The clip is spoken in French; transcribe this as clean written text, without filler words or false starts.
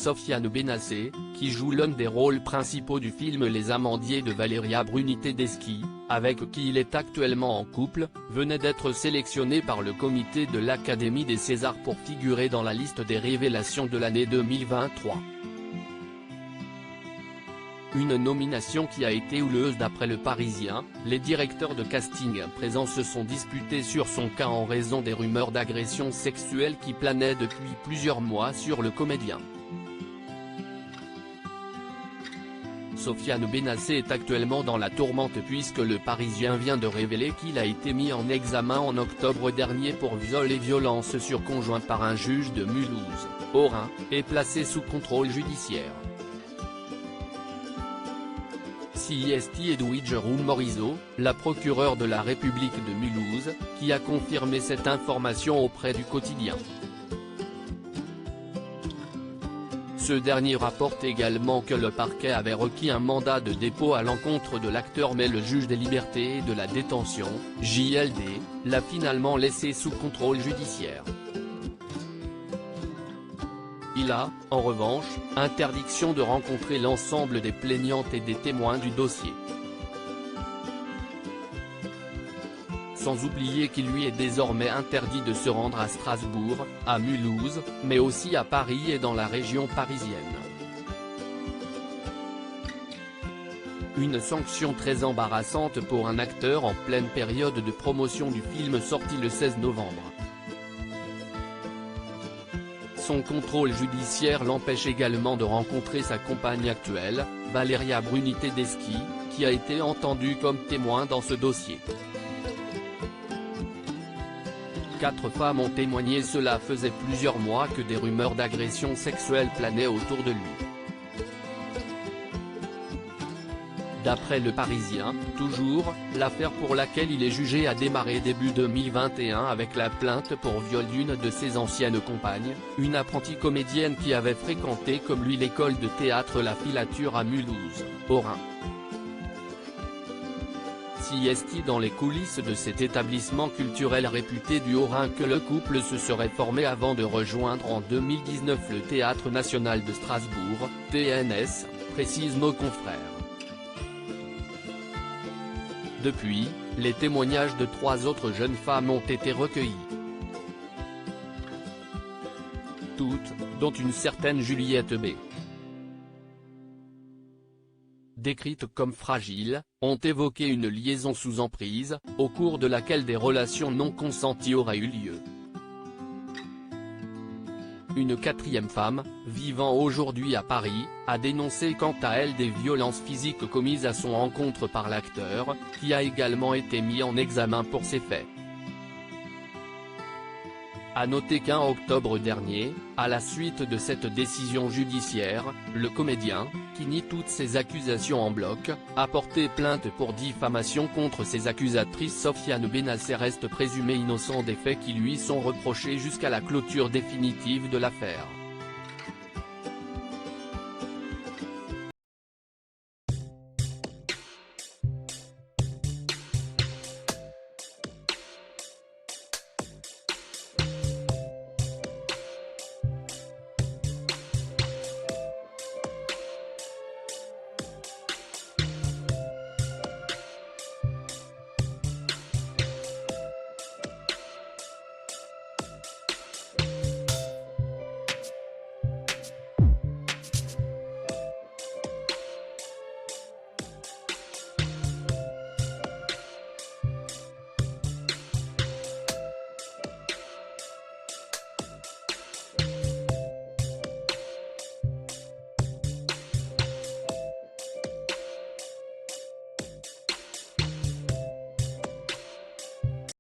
Sofiane Benacer, qui joue l'un des rôles principaux du film Les Amandiers de Valeria Bruni Tedeschi, avec qui il est actuellement en couple, venait d'être sélectionné par le comité de l'Académie des Césars pour figurer dans la liste des révélations de l'année 2023. Une nomination qui a été houleuse d'après Le Parisien. Les directeurs de casting présents se sont disputés sur son cas en raison des rumeurs d'agression sexuelle qui planaient depuis plusieurs mois sur le comédien. Sofiane Benacer est actuellement dans la tourmente puisque Le Parisien vient de révéler qu'il a été mis en examen en octobre dernier pour viol et violence sur conjoint par un juge de Mulhouse, au Rhin, et placé sous contrôle judiciaire. C'est Edwige Roux-Morizot, la procureure de la République de Mulhouse, qui a confirmé cette information auprès du quotidien. Ce dernier rapporte également que le parquet avait requis un mandat de dépôt à l'encontre de l'acteur mais le juge des libertés et de la détention, JLD, l'a finalement laissé sous contrôle judiciaire. Il a, en revanche, interdiction de rencontrer l'ensemble des plaignantes et des témoins du dossier. Sans oublier qu'il lui est désormais interdit de se rendre à Strasbourg, à Mulhouse, mais aussi à Paris et dans la région parisienne. Une sanction très embarrassante pour un acteur en pleine période de promotion du film sorti le 16 novembre. Son contrôle judiciaire l'empêche également de rencontrer sa compagne actuelle, Valeria Bruni Tedeschi, qui a été entendue comme témoin dans ce dossier. 4 femmes ont témoigné. Cela faisait plusieurs mois que des rumeurs d'agression sexuelle planaient autour de lui. D'après Le Parisien, toujours, l'affaire pour laquelle il est jugé a démarré début 2021 avec la plainte pour viol d'une de ses anciennes compagnes, une apprentie comédienne qui avait fréquenté comme lui l'école de théâtre La Filature à Mulhouse, au Rhin. C'est dans les coulisses de cet établissement culturel réputé du Haut-Rhin que le couple se serait formé avant de rejoindre en 2019 le Théâtre National de Strasbourg, TNS, précisent nos confrères. Depuis, les témoignages de 3 autres jeunes femmes ont été recueillis. Toutes, dont une certaine Juliette B., décrites comme fragiles, ont évoqué une liaison sous emprise, au cours de laquelle des relations non consenties auraient eu lieu. Une 4e femme, vivant aujourd'hui à Paris, a dénoncé quant à elle des violences physiques commises à son encontre par l'acteur, qui a également été mis en examen pour ces faits. À noter qu'en octobre dernier, à la suite de cette décision judiciaire, le comédien, qui nie toutes ces accusations en bloc, a porté plainte pour diffamation contre ses accusatrices. Sofiane Benacer reste présumé innocent des faits qui lui sont reprochés jusqu'à la clôture définitive de l'affaire.